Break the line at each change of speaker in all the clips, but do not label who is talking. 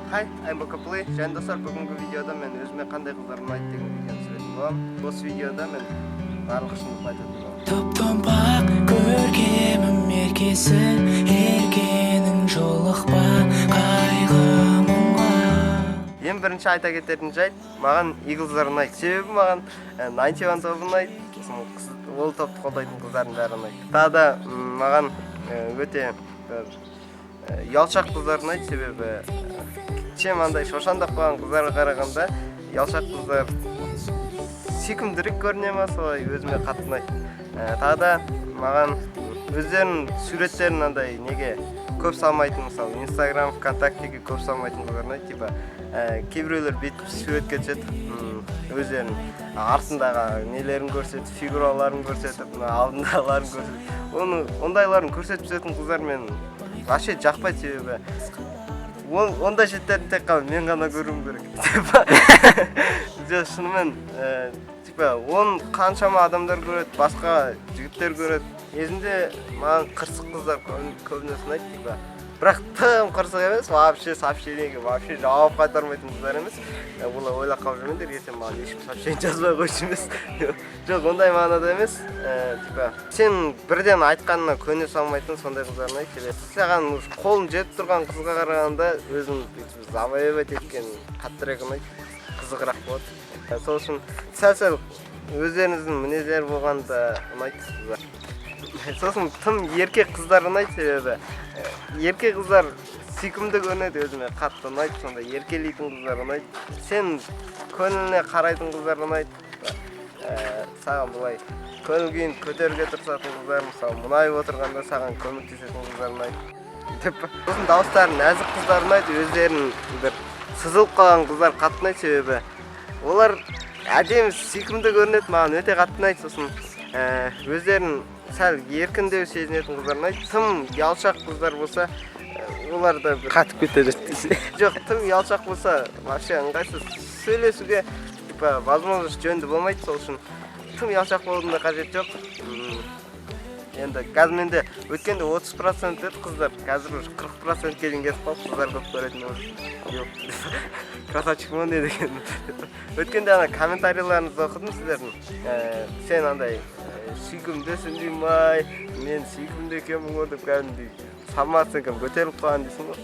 Hi, I'm Bokaplay. Және достар, бүгінгі видеода мен өзіме қандай қыздар ұнайды деген видеоны түсіретін боламын. Осы видеода мен барлық шындықты айтатын боламын.
Топ-томпақ көркемім меркесі, еркенің жолықпа қайғы-мұңға.
Ең бірінші айта кететін жайт, маған Eagles'дар ұнайды. Себебі маған 91 тобы ұнайды. Ол топты қолдайтын қыздардың бәрі ұнайды. Тағы да маған өте ұялшақ қыздар ұнайды, себебі чем андай шошаңдап қойған қыздарға қарағанда ұялшақ қыздар сүйкімдірек көріне ма, солай өзіме қатты ұнайды. Тағы да маған өздерінің суреттерін андай неге көп салмайтын, мысалы Instagram, ВКонтактеге көп салмайтын қыздар ұнайды. Типа кейбіреулер бүйтіп суретке түседі, өздерінің артындағы нелерін көрсетіп, фигураларын көрсетіп, алдындағыларын көрсетіп, ондайларын көрсетіп түсетін қыздар мен вообще жақпайды, себебі ондай жеттерін тек қана мен ғана көруім керек. Жоқ, шынымен оны қаншама адамдар көреді, басқа жігіттер көреді. Кезінде маған қырсық қыздар көбіне ұнайды, бірақ тым қырсық емес, вообще сообщениеге вообще жауап қайтармайтын қыздар емес. Олар ойлап қалып жүрмеңдер, ертең маған ешкім сообщение жазбай қойшы емес. Жоқ, ондай мағынада емес. Сен бірден айтқанына көне салмайтын сондай қыздар ұнайды. Саған қолың жетіп тұрған қызға қарағанда өзің завоевать еткен қаттырақ ұнайды, қызығырақ болады. Сол үшін сәл-сәл өздеріңіздің мінездері болғанда ұнайды. Сосын тым еркек қыздар ұнайды, себебі еркек қыздар сүйкімді көрінеді, өзіме қатты ұнайды, сонда еркелейтін қыздар ұнайды. Сен көңіліне қарайтын қыздар ұнайды. Саған бұлай көңіл күйін көтеруге тырысатын қыздар, мысалы мұнайып отырғанда саған көмектесетін қыздар ұнайды. Сосын дауыстары нәзік қыздар ұнайды, өздерінің бір сызылып қалған қыздар қатты ұнайды, себебі олар әдемі сүйкімді көрінеді, маған өте қатты ұнайды. Сосын өздерінің сәл еркіндеу сезінетін қыздар ұнайды. Тым ұялшақ қыздар болса, олар да
қатып кетеді.
Жоқ, тым ұялшақ болса, вообще ыңғайсыз сөйлесуге возможность жөнді болмайды. Сол үшін тым ұялшақ болудың да қажет жоқ. Енді қазір менде өткенде 30% еді қыздар, қазір 40%-ке дейін кетіп қалып, қыздар көп көретін болды. Красавчик мон не деген. Өткенде ана комментарийлеріңізді оқыдым сіздердің. Сен андай сүйкімдесің деймай, мен сүйкімді екенмін ғой деп кәдімгідей самооценкам көтеріліп қалған дейсің ғой.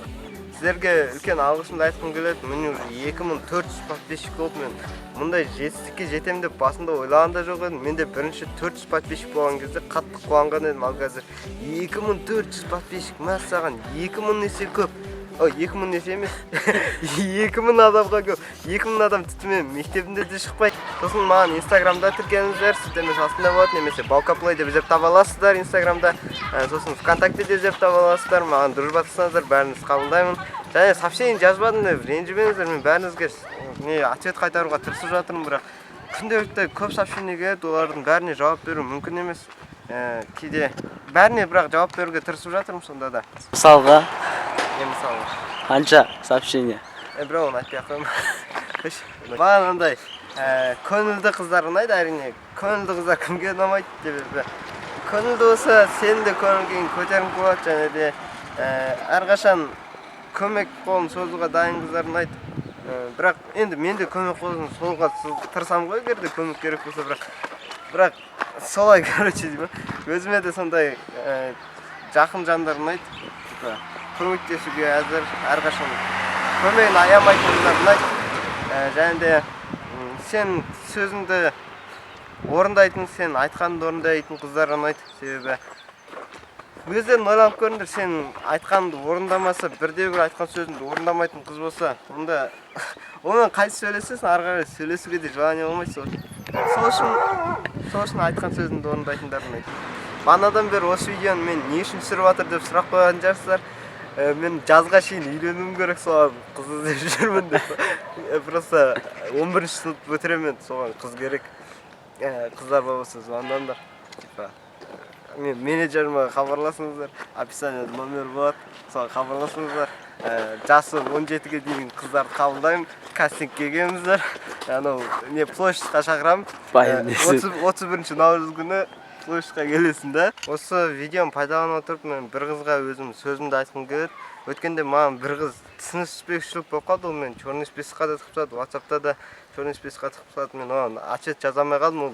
Сіздерге үлкен алғысымды айтқым келеді. Мен уже 2400 подписчик болып, мен мұндай жетістікке жетемін деп басында ойлаған да жоқ едім. Менде бірінші 400 подписчик болған кезде қатты қуанған едім. Ал қазір 2400 подписчик, мәссаған 2000 есе көп. 2000 есе емес, 2000 адамға көп. 2000 адам түтімен мектебінде де шықпайды. Сосын маған Инстаграмда тіркеліңіздер, сілтемесі астында болады, немесе Bokaplay деп іздеп таба аласыздар Инстаграмда. Сосын ВКонтактеде іздеп таба аласыздар, маған дружбатасаңыздар, бәріңізді қабылдаймын. Және сообщение жазбадым деп ренжімеңіздер, мен бәріңізге ответ қайтаруға тырысып жатырмын, бірақ күнделікті көп сообщение келеді, олардың бәріне жауап беру мүмкін емес. Кейде бәріне бірақ жауап беруге тырысып жатырмын сонда да.
Мысалға?
Мысалы
Қанша сообщение?
Бірақ оны айтпай қойма. Маған андай көңілді қыздар ұнайды, әрине. Көңілді қыздар кімге ұнамайды деп. Көңілді болса, сен де көңіл күйің көтеріңкі болады, және де әрқашан көмек қолын созуға дайын қыздар ұнайды. Бірақ енді мен де көмек қолын созуға тырысамын ғой, егер де көмек керек болса, бірақ солай, короче, деймін. Өзіме де сондай жақын жандар ұнайды. Көмектесуге әзір, әрқашан көмегін аямайтын қыздар ұнайды. Және де сен сөзіңді орындайтын, сен айтқаныңды орындайтын қыздар ұнайды. Себебі өздерін ойланып көріңдер, сен айтқаныңды орындамаса, бірде-бір айтқан сөзіңді орындамайтын қыз болса, онда онымен қайсы сөйлесесің, ары қарай сөйлесуге де желание болмайды. Сол үшін айтқан сөзіңді орындайтындар ұнайды. Бағанадан бері осы видеоны мен не үшін түсіріп жатыр деп сұрақ қойған жарсыздар. Мен жазға шейін үйренуім керек, соған қыз іздеп жүрмін деп. Просто 11-ші сынып бітіремін, соған қыз керек. Қыздар болса звондаңдар. Мен менеджеріме хабарласыңыздар, описаниеде номер болады, соған хабарласыңыздар. Жасы 17-ге дейін қыздарды қабылдаймын, кастингке келіңіздер. Площадьқа шақырамын. 31-ші наурыз күні қылышқа келесің да. Осы видеоны пайдаланып отырып, мен бір қызға өзім сөзімді айтқым келеді. Өткенде маған бір қыз түсініспеушілік болып қалды, ол мен черный списокқа да тығып тастады, WhatsApp'та да черный списокқа тығып тастады. Мен оған ответ жаза алмай қалдым. Ол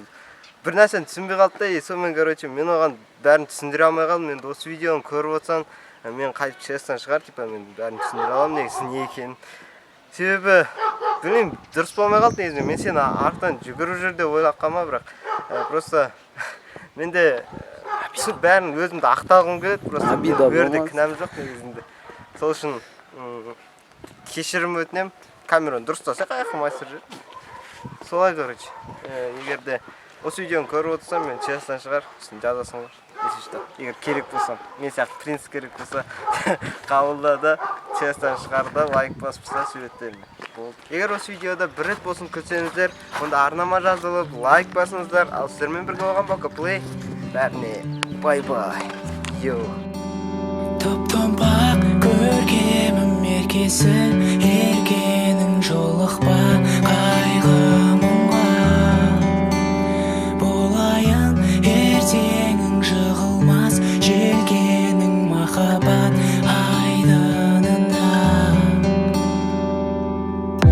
бір нәрсені түсінбей қалды да, и сонымен, короче, мен оған бәрін түсіндіре алмай қалдым. Енді осы видеоны көріп отырсаң, мен қайтып честен шығар, типа мен бәрін түсіндіре аламын, негізі не екенін. Себебі, білмеймін, дұрыс болмай қалды негізі. Мен сені артынан жүгіріп жүр деп ойлап қалма, бірақ просто менде бәрін өзімді ақталғым келеді, просто бұл жерде кінәм жоқ негізінде. Сол үшін кешірім өтінем. Камераны дұрыстаса қаяққа мастер жүр. Солай, короче. Егерде осы видеоны көріп отырсам, мен честен шығар, үстін жазасың бар. Егер керек болсам, мен сияқты принцип керек болса, қабылда да, честен шығар да, лайк басып тастап суреттерін. Егер осы видеода бір рет болсын күлсеңіздер, онда арнама жазылып, лайк басыңыздар. Ал сіздермен бірге болған Бока Плей. Бәріне бай-бай. Йоу.
Топ-томпақ көркемім еркесі, еркенің жолықпай.